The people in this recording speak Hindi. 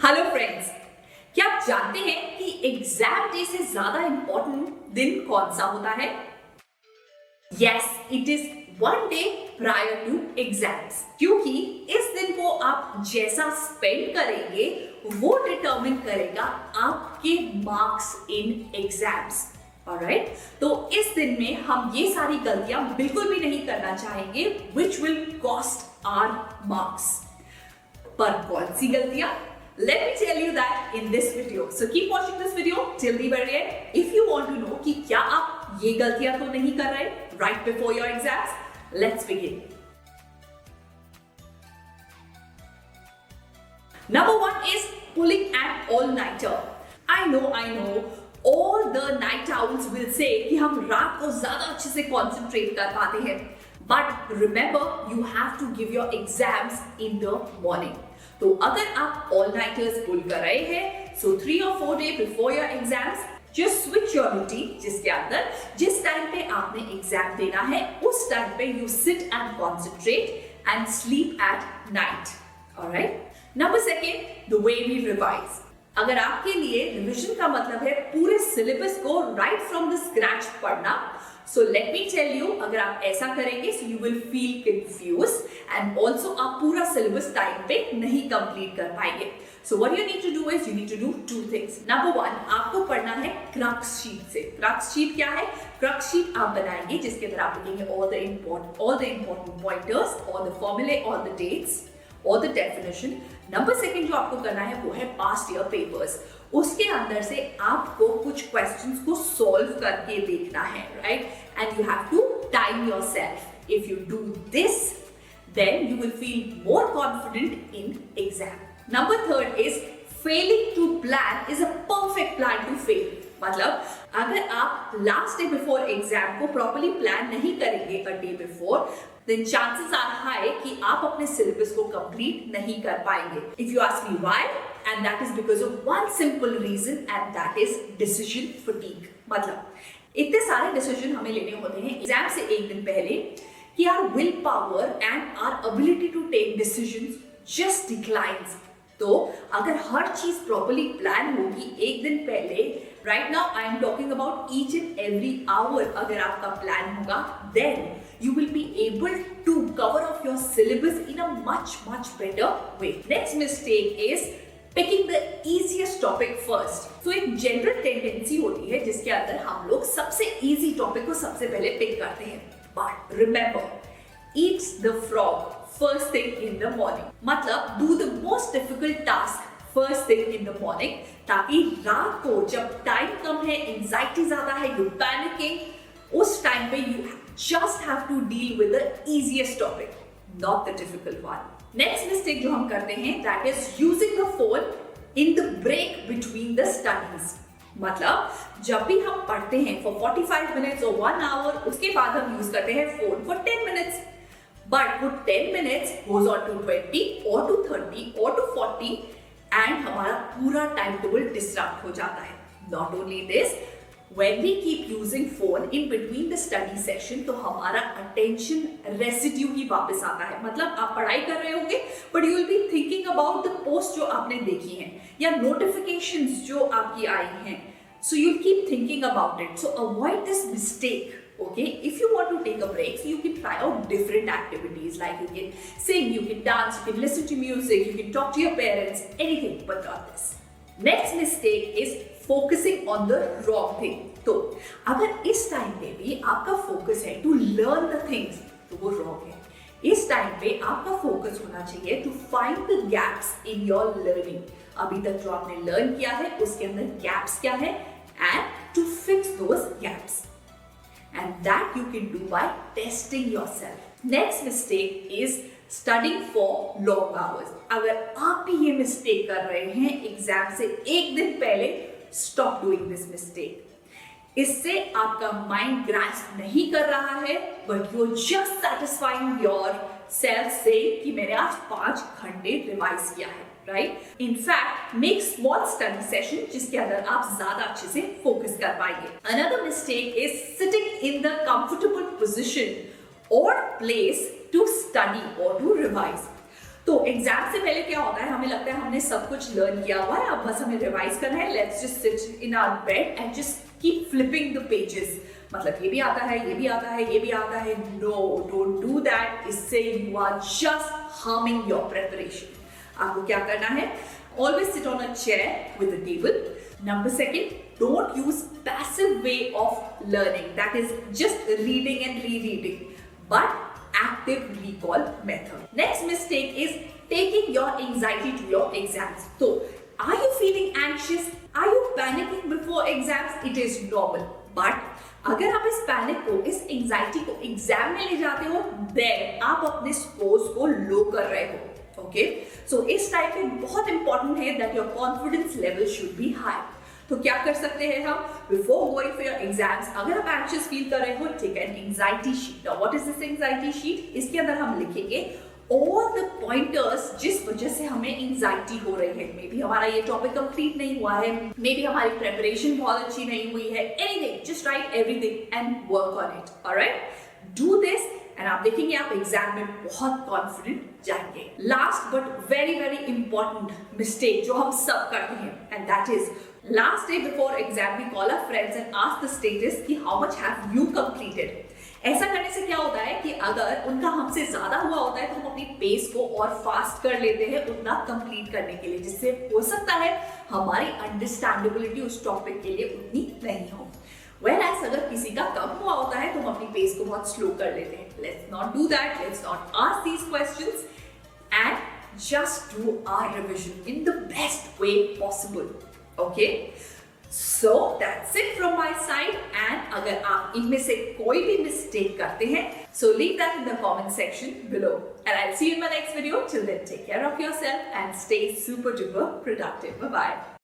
हेलो फ्रेंड्स, क्या आप जानते हैं कि एग्जाम डे से ज्यादा इंपॉर्टेंट दिन कौन सा होता है? Yes, it is one day prior to exams, क्योंकि इस दिन को आप जैसा स्पेंड करेंगे वो डिटरमिन करेगा आपके मार्क्स इन एग्जाम्स। ऑलराइट, तो इस दिन में हम ये सारी गलतियां बिल्कुल भी नहीं करना चाहेंगे which will cost our marks. पर कौन सी गलतियां? Let me tell you that in this video. So keep watching this video till the very end. If you want to know कि क्या आप ये गलतियां तो नहीं कर रहे right before your exams, let's begin. Number one is pulling an all-nighter. I know. All the night owls will say कि हम रात को ज्यादा अच्छे से concentrate कर पाते हैं. But remember, you have to give your exams in the morning. तो अगर आप ऑल नाइटर्स पुल कर रहे हैं, so 3 or 4 days before your exams, just switch your routine, जिसके अंदर जिस टाइम पे आपने एग्जाम देना है उस टाइम पे you sit and concentrate and sleep at night. Alright? Number second, the way we revise. अगर आपके लिए रिविजन का मतलब है पूरे सिलेबस को राइट फ्रॉम द स्क्रैच पढ़ना, so let me tell you, अगर आप ऐसा करेंगे so you will feel confused and also आप पूरा सिलेबस टाइम पे नहीं कंप्लीट कर पाएंगे. So what you need to do is you need to do two things. Number one, आपको पढ़ना है क्रक्स शीट से. क्रक्स शीट क्या है? क्रक्स शीट आप बनाएंगे जिसके अंदर आप लिखेंगे all the important pointers, all the formulae, all the dates, all the definition. Number second जो आपको करना है वो है पास्ट ईयर पेपर्स. उसके अंदर से आपको कुछ क्वेश्चंस को सॉल्व करके देखना है, right? And you have to time yourself. If you do this then you will feel more confident in exam. Number third is failing to plan is a perfect plan to fail. मतलब अगर आप लास्ट डे बिफोर एग्जाम को प्रॉपर्ली प्लान नहीं करेंगे a day before, then chances are high कि आप अपने सिलेबस को कंप्लीट नहीं कर पाएंगे. If you ask me why, and that is because of one simple reason, and that is decision fatigue. मतलब इतने सारे डिसीजन हमें लेने होते हैं एग्जाम से एक दिन पहले कि our willpower and our ability to take decisions just declines. तो अगर हर चीज प्रॉपर्ली प्लान होगी एक दिन पहले, right now I am talking about each and every hour, अगर आपका प्लान होगा then you will be able to cover off your syllabus in a much better way. Next mistake is picking the easiest topic first. So एक general tendency होती है जिसके अंदर हम लोग सबसे easy topic को सबसे पहले pick करते हैं. But remember, eat the frog first thing in the morning. मतलब do the most difficult task first thing in the morning, ताकि रात को जब टाइम कम है, एंजाइटी ज्यादा है, यू पैनिकिंग, उस टाइम पे you just have to deal with the easiest topic, not the difficult one. Next mistake जो हम करते हैं that is using the phone in the break between the studies. मतलब जब भी हम पढ़ते हैं for 45 minutes or 1 hour, उसके बाद हम यूज करते हैं फोन for 10 minutes. But वो 10 minutes goes on to 20 or to 30 or to 40 and हमारा पूरा टाइम टेबल डिस्टर्ब हो जाता है. Not only this, when we keep using phone in between the study session, तो हमारा attention residue ही वापस आता है. मतलब आप पढ़ाई कर रहे होंगे but you will be thinking about the post जो आपने देखी हैं या notifications जो आपकी आई हैं. So you'll keep thinking about it. So avoid this mistake. Okay, if you want to take a break, so you can try out different activities like you can sing, you can dance, you can listen to music, you can talk to your parents, anything but not this. Next mistake is focusing on the wrong thing. तो अगर इस टाइम पे भी आपका फोकस है to learn the things, तो वो wrong है. इस टाइम पे आपका फोकस होना चाहिए to find the gaps in your learning. अभी तक जो आपने लर्न किया है उसके अंदर gaps क्या है and to fix those gaps. And that you can do by testing yourself. Next mistake is studying for long hours. अगर आप भी ये मिस्टेक कर रहे हैं एग्जाम से एक दिन पहले, stop doing this mistake. इससे आपका माइंड ग्रास्प नहीं कर रहा है but you're just satisfying yourself saying कि मैंने आज 5 घंटे रिवाइज किया है, right? In fact, make small study session जिसके अंदर आप ज्यादा अच्छे से फोकस कर पाएंगे. Another mistake is sitting in the comfortable position or place to study or to revise. तो एग्जाम से पहले क्या होता है, हमें लगता है हमने सब कुछ लर्न किया हुआ है, अब बस हमें रिवाइज करना है. Let's just sit in our bed and just keep flipping the pages. मतलब ये भी आता है, ये भी आता है, ये भी आता है. No, don't do that. इससे you are just harming your preparation. आपको क्या करना है? Always sit on a chair with a table. Number second, don't use passive way of learning. That is just reading and rereading. But active recall method. Next mistake is taking your anxiety to your exams. So, are you feeling anxious? Are you panicking before exams? It is normal. But अगर आप इस पैनिक को, इस एंजाइटी को एग्जाम में ले जाते हो, then आप अपने स्कोर्स को लो कर रहे हो. ओके, सो इस टाइप में बहुत इंपॉर्टेंट है that your confidence level should be high. तो क्या कर सकते हैं हम? Before going for your exams, अगर आप एंग्शियस फील कर रहे हो, take an anxiety sheet. Now what is this anxiety sheet? इसके अंदर हम लिखेंगे ऑल द पॉइंटर्स जिस वजह से हमें एंजाइटी हो रही है. मे बी हमारा ये टॉपिक कंप्लीट नहीं हुआ है, मे बी हमारी प्रिपरेशन बहुत अच्छी नहीं हुई है. Anything, just write everything and work on it. Alright, do this and आप देखेंगे आप एग्जाम में बहुत कॉन्फिडेंट जाएंगे. Last but very very important mistake जो हम सब करते हैं, and that is last day before exam we call our friends and ask the status कि how much have you completed. ऐसा करने से क्या होता है कि अगर उनका हमसे ज्यादा हुआ होता है तो हम अपनी पेस को और फास्ट कर लेते हैं उतना कंप्लीट करने के लिए, जिससे हो सकता है हमारी अंडरस्टैंडेबिलिटी उस टॉपिक के लिए उतनी नहीं हो. Whereas अगर किसी का कम हुआ होता है तो हम अपनी पेस को बहुत स्लो कर लेते हैं. Let's not do that. Let's not ask these questions and just do our revision in the best way possible. Okay? So that's it from my side. And अगर आप इनमें से कोई भी mistake करते हैं, so leave that in the comment section below. And I'll see you in my next video. Till then, take care of yourself and stay super duper productive. Bye bye.